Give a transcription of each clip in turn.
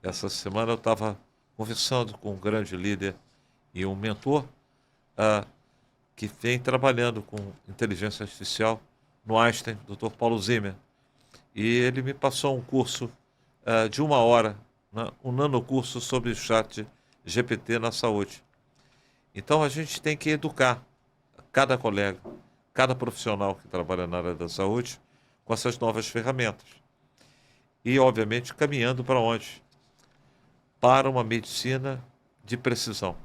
Essa semana eu estava conversando com um grande líder e um mentor ah, que vem trabalhando com inteligência artificial no Einstein, Dr. Paulo Zimmer. E ele me passou um curso de 1 hora, né, um nanocurso sobre o chat GPT na saúde. Então a gente tem que educar cada colega, cada profissional que trabalha na área da saúde com essas novas ferramentas. E, obviamente, caminhando para onde? Para uma medicina de precisão.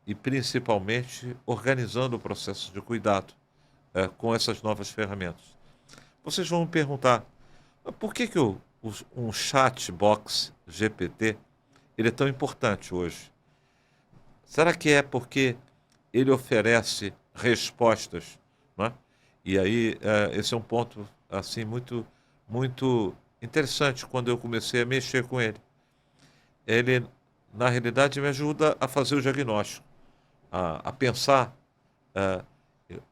E principalmente organizando o processo de cuidado com essas novas ferramentas. Vocês vão me perguntar, por que um chatbox GPT ele é tão importante hoje? Será que é porque ele oferece respostas, não é? E aí esse é um ponto assim muito interessante quando eu comecei a mexer com ele. Ele na realidade me ajuda a fazer o diagnóstico, a pensar eh,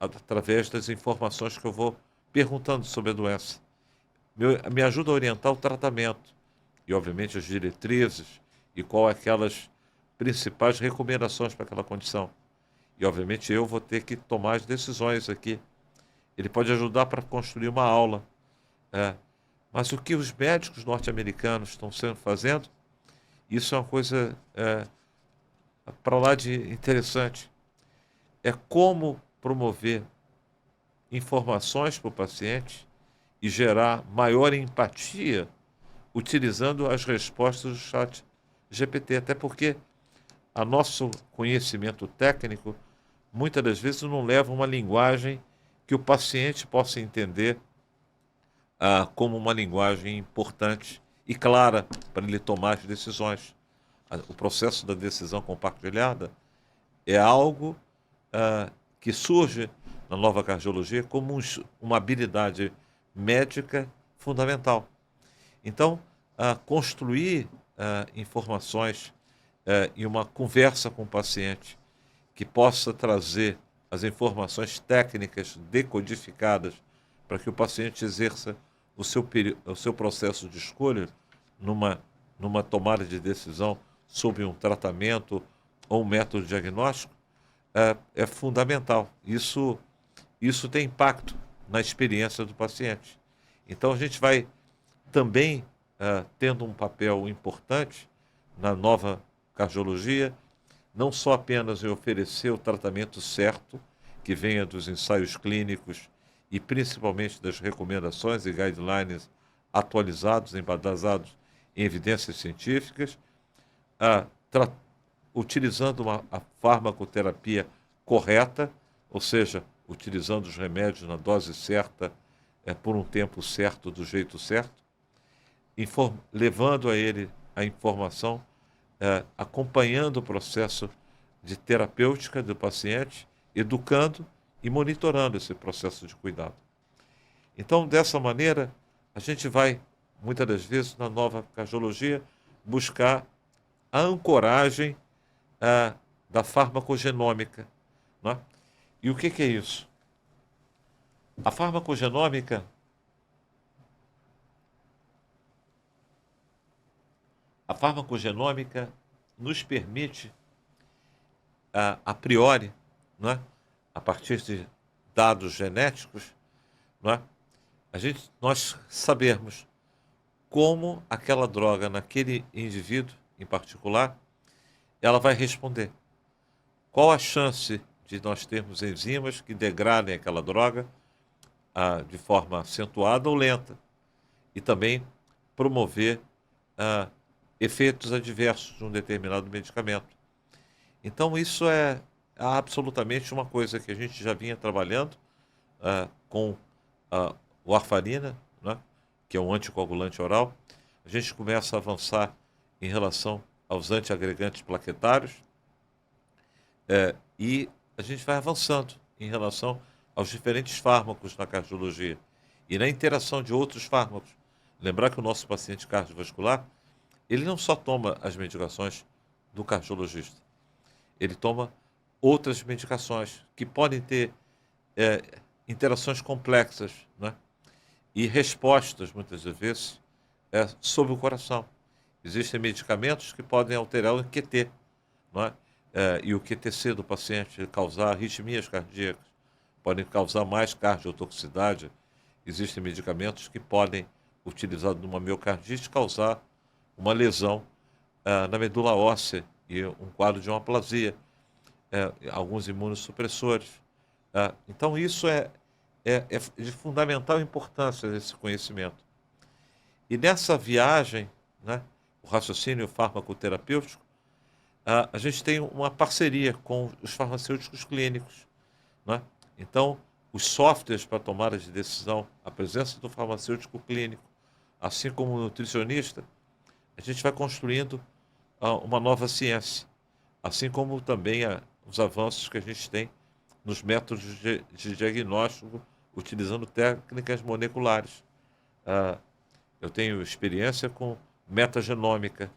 através das informações que eu vou perguntando sobre a doença. Me ajuda a orientar o tratamento e, obviamente, as diretrizes e qual aquelas principais recomendações para aquela condição. E, obviamente, eu vou ter que tomar as decisões aqui. Ele pode ajudar para construir uma aula. Mas o que os médicos norte-americanos estão fazendo, isso é uma coisa para lá de interessante. É como promover informações para o paciente e gerar maior empatia utilizando as respostas do chat GPT. Até porque a nosso conhecimento técnico muitas das vezes não leva uma linguagem que o paciente possa entender como uma linguagem importante e clara para ele tomar as decisões. O processo da decisão compartilhada é algo que surge na nova cardiologia como uma habilidade médica fundamental. Então, construir informações e uma conversa com o paciente que possa trazer as informações técnicas decodificadas para que o paciente exerça o seu processo de escolha numa tomada de decisão sobre um tratamento ou um método diagnóstico, é fundamental. Isso tem impacto na experiência do paciente. Então, a gente vai também tendo um papel importante na nova cardiologia, não só apenas em oferecer o tratamento certo, que venha dos ensaios clínicos e principalmente das recomendações e guidelines atualizados, embasados em evidências científicas, utilizando a farmacoterapia correta, ou seja, utilizando os remédios na dose certa, por um tempo certo, do jeito certo, levando a ele a informação, acompanhando o processo de terapêutica do paciente, educando e monitorando esse processo de cuidado. Então, dessa maneira, a gente vai, muitas das vezes, na nova cardiologia, buscar a ancoragem da farmacogenômica. Não é? E o que é isso? A farmacogenômica nos permite, a priori, não é? A partir de dados genéticos, não é? Nós sabermos como aquela droga, naquele indivíduo em particular, ela vai responder. Qual a chance de nós termos enzimas que degradem aquela droga de forma acentuada ou lenta? E também promover efeitos adversos de um determinado medicamento. Então, isso é absolutamente uma coisa que a gente já vinha trabalhando com o warfarina, né, que é um anticoagulante oral. A gente começa a avançar em relação aos antiagregantes plaquetários e a gente vai avançando em relação aos diferentes fármacos na cardiologia e na interação de outros fármacos. Lembrar que o nosso paciente cardiovascular, ele não só toma as medicações do cardiologista, ele toma outras medicações que podem ter é, interações complexas, né? E respostas, muitas das vezes, sobre o coração. Existem medicamentos que podem alterar o QT, não é? E o QTC do paciente causar arritmias cardíacas, podem causar mais cardiotoxicidade. Existem medicamentos que podem, utilizados numa miocardite, causar uma lesão na medula óssea e um quadro de uma aplasia, alguns imunossupressores. Então, isso é de fundamental importância esse conhecimento. E nessa viagem, né, o raciocínio farmacoterapêutico, a gente tem uma parceria com os farmacêuticos clínicos, né? Então, os softwares para tomada de decisão, a presença do farmacêutico clínico, assim como o nutricionista, a gente vai construindo uma nova ciência, assim como também os avanços que a gente tem nos métodos de diagnóstico, utilizando técnicas moleculares. Eu tenho experiência com metagenômica,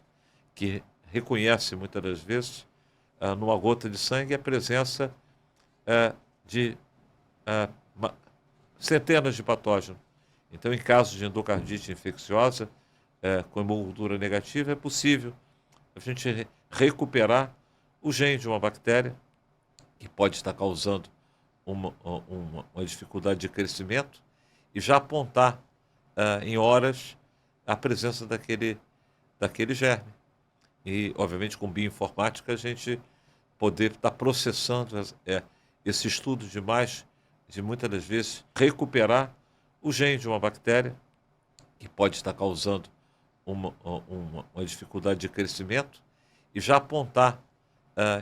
que reconhece muitas das vezes, numa gota de sangue, a presença de centenas de patógenos. Então, em casos de endocardite infecciosa, com hemocultura negativa, é possível a gente recuperar o gene de uma bactéria que pode estar causando uma dificuldade de crescimento e já apontar em horas a presença daquele germe. E, obviamente, com bioinformática, a gente poder estar processando esse estudo de muitas das vezes, recuperar o gene de uma bactéria que pode estar causando uma dificuldade de crescimento e já apontar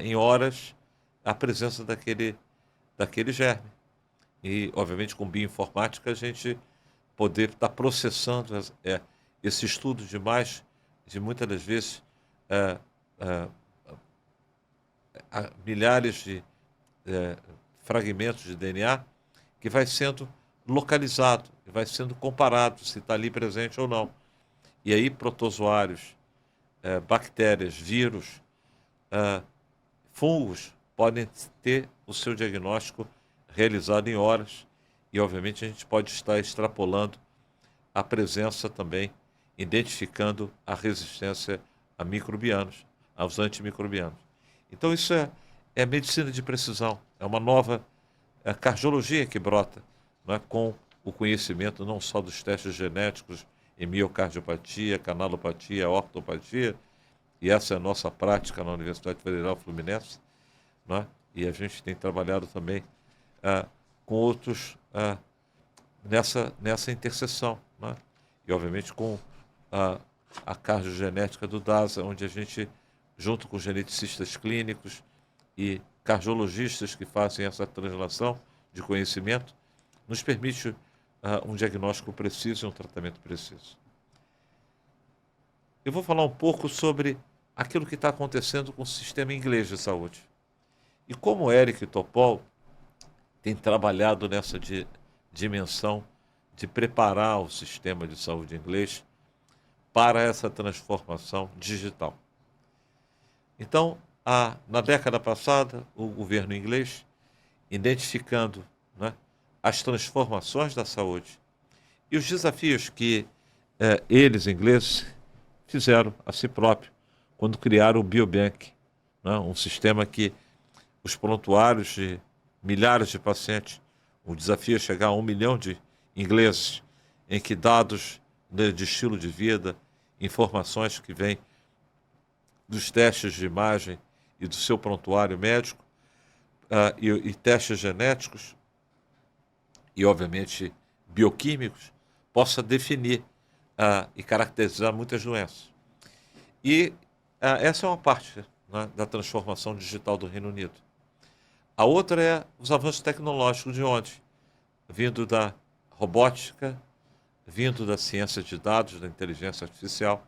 em horas a presença daquele germe. E, obviamente, com bioinformática, a gente poder estar processando esse estudo de muitas das vezes, milhares de fragmentos de DNA que vai sendo localizado, vai sendo comparado se está ali presente ou não. E aí protozoários, bactérias, vírus, fungos podem ter o seu diagnóstico realizado em horas e, obviamente, a gente pode estar extrapolando a presença também, identificando a resistência a microbianos, aos antimicrobianos. Então, isso é medicina de precisão, é uma nova cardiologia que brota, não é, com o conhecimento não só dos testes genéticos em miocardiopatia, canalopatia, ortopatia, e essa é a nossa prática na Universidade Federal Fluminense, não é? E a gente tem trabalhado também com outros nessa interseção, não é? E, obviamente, com a cardiogenética do DASA, onde a gente, junto com geneticistas clínicos e cardiologistas que fazem essa translação de conhecimento, nos permite um diagnóstico preciso e um tratamento preciso. Eu vou falar um pouco sobre aquilo que está acontecendo com o sistema inglês de saúde. E como o Eric Topol tem trabalhado nessa dimensão de preparar o sistema de saúde inglês para essa transformação digital. Então, na década passada, o governo inglês, identificando, né, as transformações da saúde e os desafios que eles, ingleses, fizeram a si próprio quando criaram o Biobank, né, um sistema que os prontuários de milhares de pacientes, o desafio é chegar a 1 milhão de ingleses, em que dados de estilo de vida, informações que vêm dos testes de imagem e do seu prontuário médico, e testes genéticos, e, obviamente, bioquímicos, possa definir e caracterizar muitas doenças. E essa é uma parte, né, da transformação digital do Reino Unido. A outra é os avanços tecnológicos de onde? Vindo da robótica, vindo da ciência de dados, da inteligência artificial,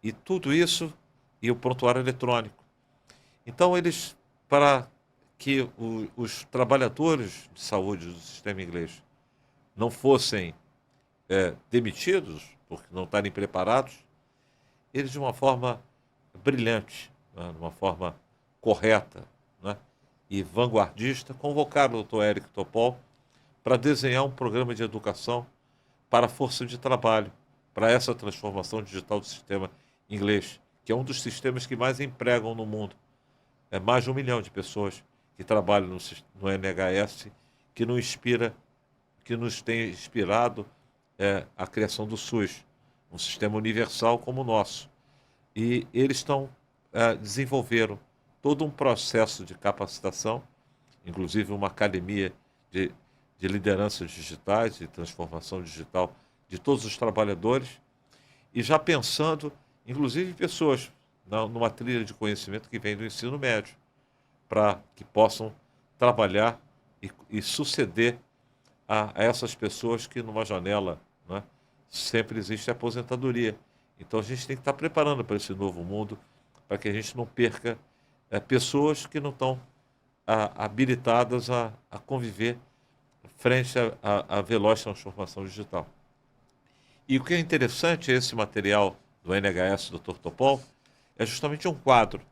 e tudo isso, e o prontuário eletrônico. Então, eles, para que os trabalhadores de saúde do sistema inglês não fossem demitidos, porque não estarem preparados, de uma forma brilhante, né, de uma forma correta, né, e vanguardista, convocaram o Dr. Eric Topol para desenhar um programa de educação para a força de trabalho, para essa transformação digital do sistema inglês, que é um dos sistemas que mais empregam no mundo. É mais de 1 milhão de pessoas que trabalham no NHS, que nos inspira, que nos tem inspirado a criação do SUS, um sistema universal como o nosso. E eles desenvolveram todo um processo de capacitação, inclusive uma academia de lideranças digitais, de transformação digital de todos os trabalhadores, e já pensando, inclusive, pessoas numa trilha de conhecimento que vem do ensino médio, para que possam trabalhar e suceder a essas pessoas que numa janela, né, sempre existe a aposentadoria. Então a gente tem que estar preparando para esse novo mundo, para que a gente não perca pessoas que não estão habilitadas a conviver frente à veloz transformação digital. E o que é interessante, esse material do NHS do Dr. Topol, é justamente um quadro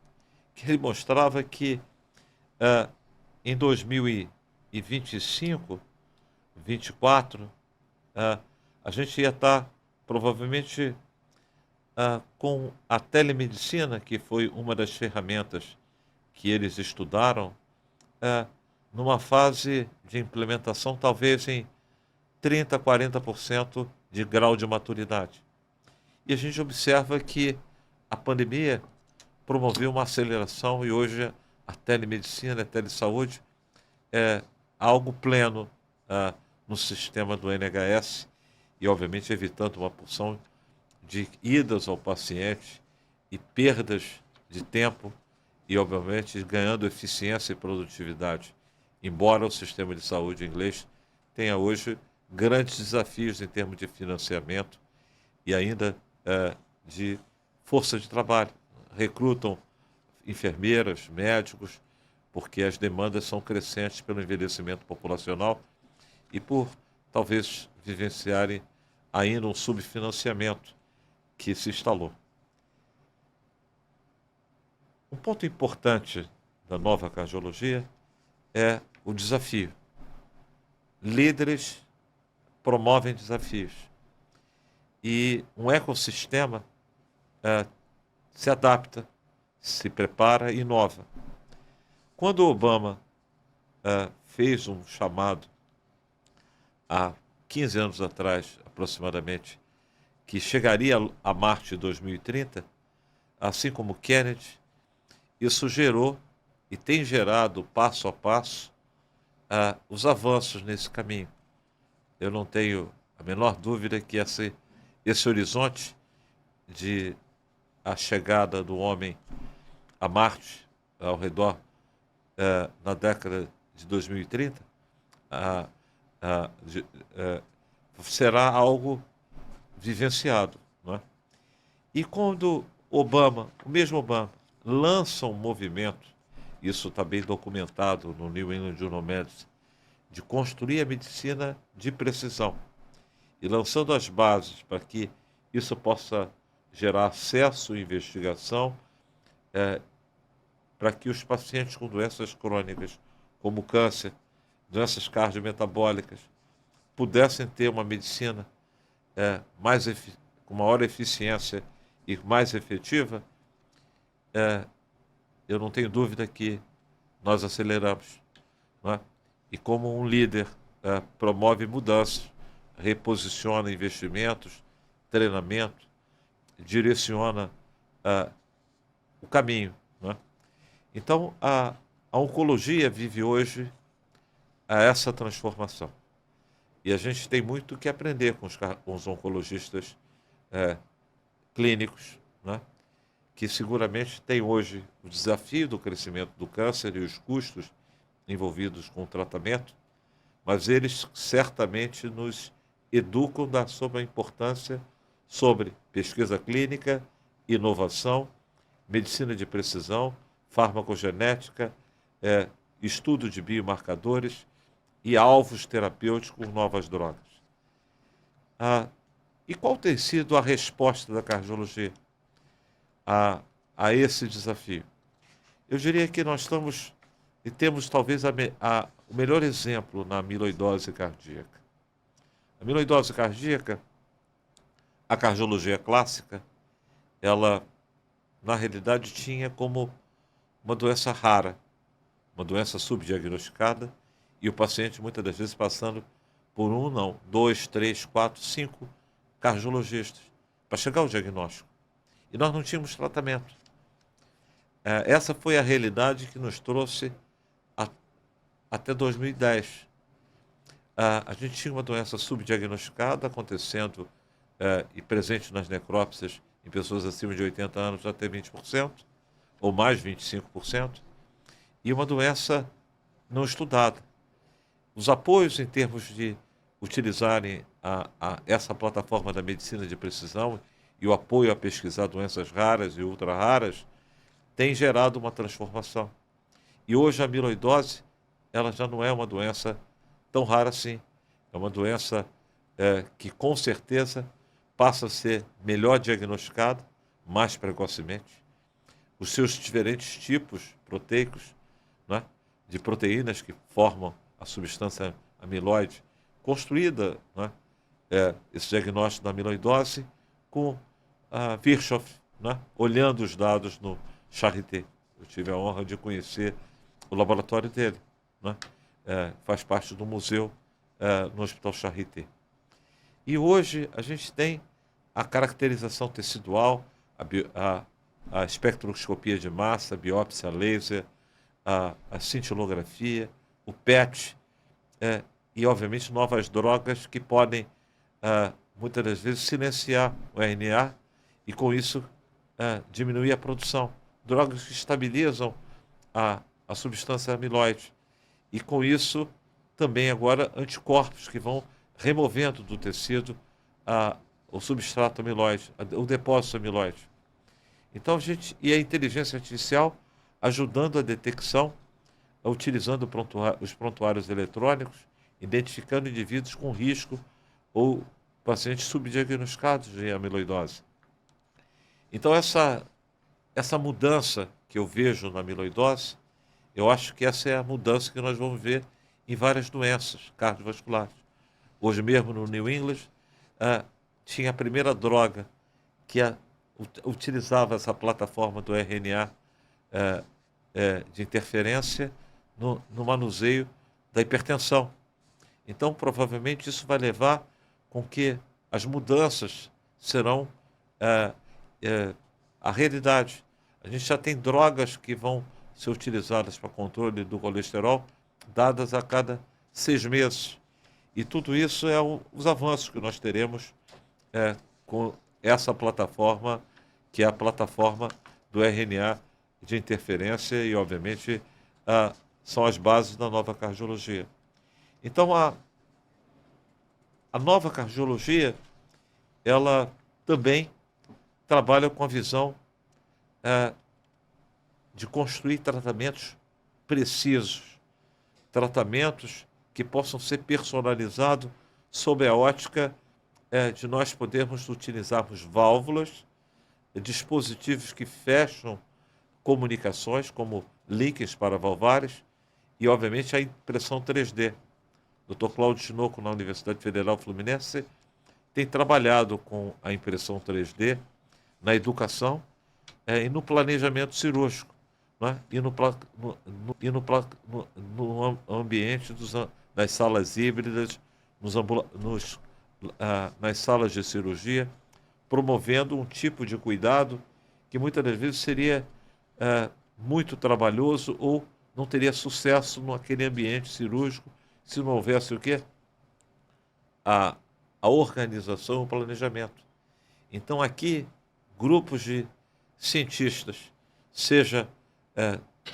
que ele mostrava que em 2025, 24, a gente ia estar provavelmente com a telemedicina, que foi uma das ferramentas que eles estudaram, numa fase de implementação talvez em 30%, 40% de grau de maturidade. E a gente observa que a pandemia promoveu uma aceleração e hoje a telemedicina, a telesaúde é algo pleno no sistema do NHS e, obviamente, evitando uma porção de idas ao paciente e perdas de tempo e, obviamente, ganhando eficiência e produtividade. Embora o sistema de saúde inglês tenha hoje grandes desafios em termos de financiamento e ainda de força de trabalho. Recrutam enfermeiras, médicos, porque as demandas são crescentes pelo envelhecimento populacional e por talvez vivenciarem ainda um subfinanciamento que se instalou. Um ponto importante da nova cardiologia é o desafio. Líderes promovem desafios e um ecossistema se adapta, se prepara e inova. Quando o Obama fez um chamado há 15 anos atrás, aproximadamente, que chegaria a Marte em 2030, assim como Kennedy, isso gerou e tem gerado passo a passo os avanços nesse caminho. Eu não tenho a menor dúvida que esse horizonte de a chegada do homem a Marte ao redor na década de 2030 será algo vivenciado, não é? E quando o mesmo Obama, lança um movimento, isso está bem documentado no New England Journal of Medicine, de construir a medicina de precisão e lançando as bases para que isso possa gerar acesso e investigação para que os pacientes com doenças crônicas, como câncer, doenças cardiometabólicas, pudessem ter uma medicina com maior eficiência e mais efetiva, eu não tenho dúvida que nós aceleramos, não é? E como um líder promove mudanças, reposiciona investimentos, treinamento, direciona o caminho, não é? Então, a oncologia vive hoje essa transformação. E a gente tem muito que aprender com os oncologistas clínicos, né? Que seguramente têm hoje o desafio do crescimento do câncer e os custos envolvidos com o tratamento, mas eles certamente nos educam sobre a importância sobre pesquisa clínica, inovação, medicina de precisão, farmacogenética, estudo de biomarcadores e alvos terapêuticos com novas drogas. E qual tem sido a resposta da cardiologia a esse desafio? Eu diria que nós estamos e temos talvez o melhor exemplo na amiloidose cardíaca. A amiloidose cardíaca, a cardiologia clássica, ela, na realidade, tinha como uma doença rara, uma doença subdiagnosticada, e o paciente, muitas das vezes, passando por um, não, dois, três, quatro, cinco cardiologistas para chegar ao diagnóstico. E nós não tínhamos tratamento. Essa foi a realidade que nos trouxe até 2010. A gente tinha uma doença subdiagnosticada acontecendo e presente nas necrópsias em pessoas acima de 80 anos até 20%, ou mais 25%, e uma doença não estudada. Os apoios em termos de utilizarem essa plataforma da medicina de precisão e o apoio a pesquisar doenças raras e ultra-raras tem gerado uma transformação. E hoje a amiloidose, ela já não é uma doença tão rara assim. É uma doença que com certeza passa a ser melhor diagnosticada, mais precocemente. Os seus diferentes tipos proteicos, né, de proteínas que formam a substância amiloide, construída, né, esse diagnóstico da amiloidose com a Virchow, né, olhando os dados no Charité. Eu tive a honra de conhecer o laboratório dele, né, faz parte do museu no Hospital Charité. E hoje a gente tem a caracterização tecidual, a espectroscopia de massa, a biópsia laser, a cintilografia, o PET, e, obviamente, novas drogas que podem, muitas das vezes, silenciar o RNA e, com isso, diminuir a produção. Drogas que estabilizam a substância amiloide. E, com isso, também agora anticorpos que vão removendo do tecido o substrato amiloide, o depósito amiloide. Então, e a inteligência artificial ajudando a detecção, utilizando os prontuários eletrônicos, identificando indivíduos com risco ou pacientes subdiagnosticados de amiloidose. Então, essa mudança que eu vejo na amiloidose, eu acho que essa é a mudança que nós vamos ver em várias doenças cardiovasculares. Hoje mesmo, no New England, tinha a primeira droga que utilizava essa plataforma do RNA de interferência no manuseio da hipertensão. Então, provavelmente, isso vai levar com que as mudanças serão a realidade. A gente já tem drogas que vão ser utilizadas para controle do colesterol, dadas a cada 6 meses. E tudo isso é os avanços que nós teremos com essa plataforma, que é a plataforma do RNA de interferência e, obviamente, são as bases da nova cardiologia. Então, a nova cardiologia, ela também trabalha com a visão de construir tratamentos precisos, tratamentos que possam ser personalizados sob a ótica de nós podermos utilizarmos válvulas, dispositivos que fecham comunicações, como links para valvares, e, obviamente, a impressão 3D. O Dr. Cláudio Tinoco, na Universidade Federal Fluminense, tem trabalhado com a impressão 3D na educação e no planejamento cirúrgico, né? E no ambiente das salas híbridas, nas salas de cirurgia, promovendo um tipo de cuidado que muitas das vezes seria muito trabalhoso ou não teria sucesso naquele ambiente cirúrgico se não houvesse o quê? A organização e o planejamento. Então, aqui, grupos de cientistas, seja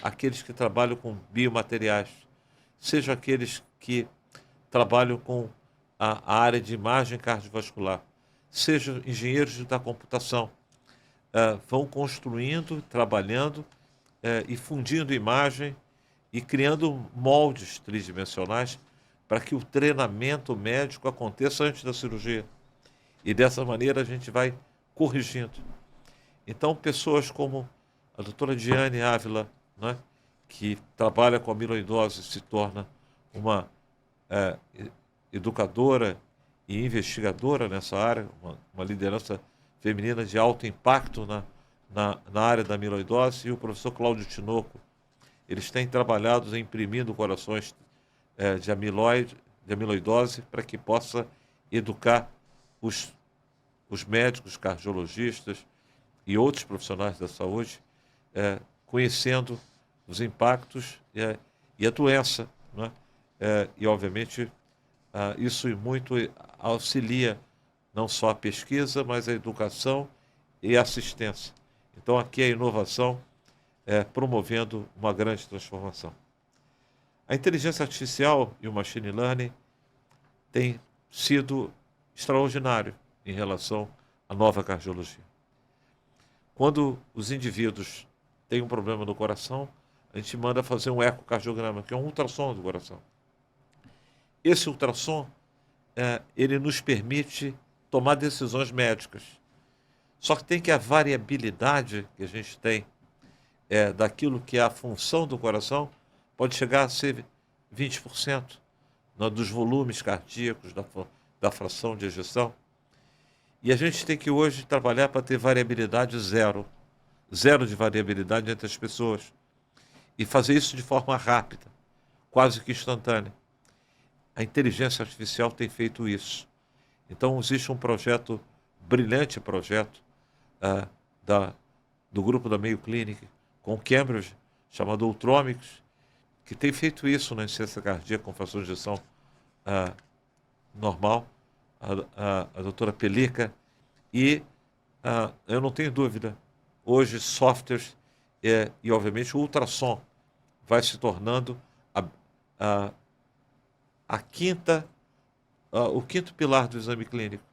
aqueles que trabalham com biomateriais, seja aqueles que trabalham com a área de imagem cardiovascular, sejam engenheiros da computação, vão construindo, trabalhando e fundindo imagem e criando moldes tridimensionais para que o treinamento médico aconteça antes da cirurgia. E dessa maneira a gente vai corrigindo. Então, pessoas como a doutora Diane Ávila, né, que trabalha com amiloidose se torna uma educadora e investigadora nessa área, uma liderança feminina de alto impacto na área da amiloidose, e o professor Cláudio Tinoco. Eles têm trabalhado imprimindo corações de amiloidose para que possa educar os médicos, cardiologistas e outros profissionais da saúde, conhecendo os impactos e a doença, né? E, obviamente, isso muito auxilia não só a pesquisa, mas a educação e a assistência. Então, aqui a inovação promovendo uma grande transformação. A inteligência artificial e o machine learning têm sido extraordinário em relação à nova cardiologia. Quando os indivíduos têm um problema no coração, a gente manda fazer um ecocardiograma, que é um ultrassom do coração. Esse ultrassom, ele nos permite tomar decisões médicas. Só que tem que a variabilidade que a gente tem daquilo que é a função do coração pode chegar a ser 20%, né, dos volumes cardíacos, da fração de ejeção. E a gente tem que hoje trabalhar para ter variabilidade zero de variabilidade entre as pessoas, e fazer isso de forma rápida, quase que instantânea. A inteligência artificial tem feito isso. Então, existe um projeto, brilhante projeto, do grupo da Mayo Clinic, com Cambridge, chamado Ultromics, que tem feito isso na insuficiência cardíaca com fração de ejeção normal, a doutora Pelica, e eu não tenho dúvida, hoje softwares e obviamente o ultrassom vai se tornando o quinto pilar do exame clínico.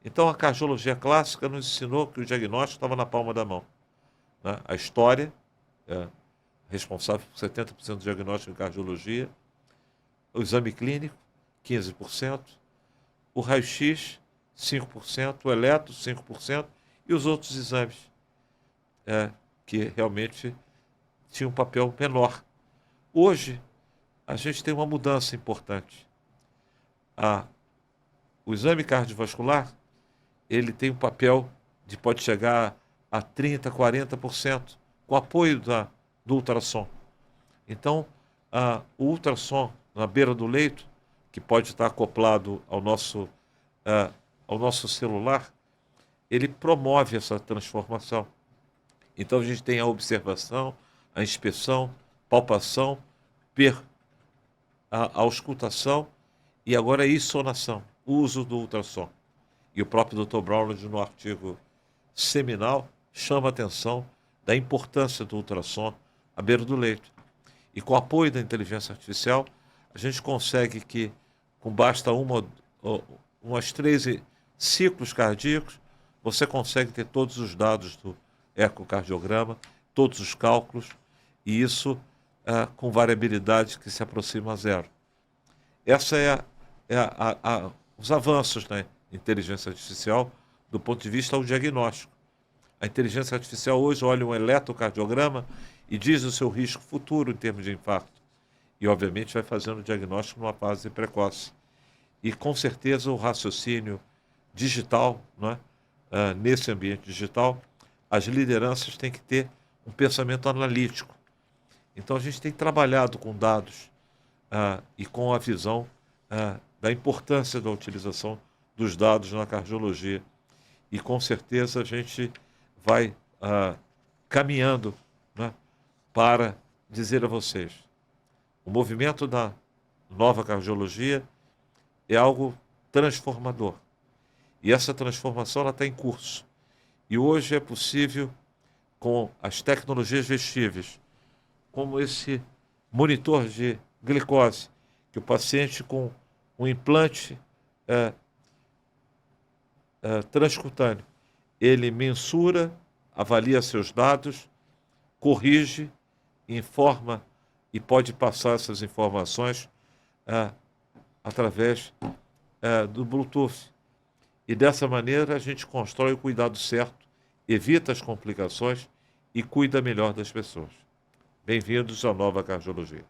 Então a cardiologia clássica nos ensinou que o diagnóstico estava na palma da mão, né? A história responsável por 70% do diagnóstico em cardiologia, o exame clínico, 15%, o raio-x, 5%, o eletro, 5%, e os outros exames, que realmente tinham um papel menor. Hoje, a gente tem uma mudança importante. O exame cardiovascular, ele tem um papel pode chegar a 30%, 40%, com apoio do ultrassom. Então, o ultrassom na beira do leito, que pode estar acoplado ao nosso celular, ele promove essa transformação. Então, a gente tem a observação, a inspeção, palpação, a auscultação e agora a issonação, o uso do ultrassom. E o próprio Dr. Brownlow, no artigo seminal, chama a atenção da importância do ultrassom à beira do leito. E com o apoio da inteligência artificial, a gente consegue que, com basta umas 13 ciclos cardíacos, você consegue ter todos os dados do ecocardiograma, todos os cálculos, e isso com variabilidade que se aproxima a zero. Essa os avanços na inteligência artificial do ponto de vista ao diagnóstico. A inteligência artificial hoje olha um eletrocardiograma e diz o seu risco futuro em termos de infarto. E, obviamente, vai fazendo o diagnóstico numa fase precoce. E, com certeza, o raciocínio digital, não é? Nesse ambiente digital, as lideranças têm que ter um pensamento analítico. Então, a gente tem trabalhado com dados e com a visão da importância da utilização dos dados na cardiologia. E, com certeza, a gente vai caminhando, né, para dizer a vocês, o movimento da nova cardiologia é algo transformador. E essa transformação está em curso. E hoje é possível, com as tecnologias vestíveis, como esse monitor de glicose, que o paciente com um implante transcutâneo, ele mensura, avalia seus dados, corrige, informa e pode passar essas informações através do Bluetooth. E dessa maneira a gente constrói o cuidado certo, evita as complicações e cuida melhor das pessoas. Bem-vindos à Nova Cardiologia.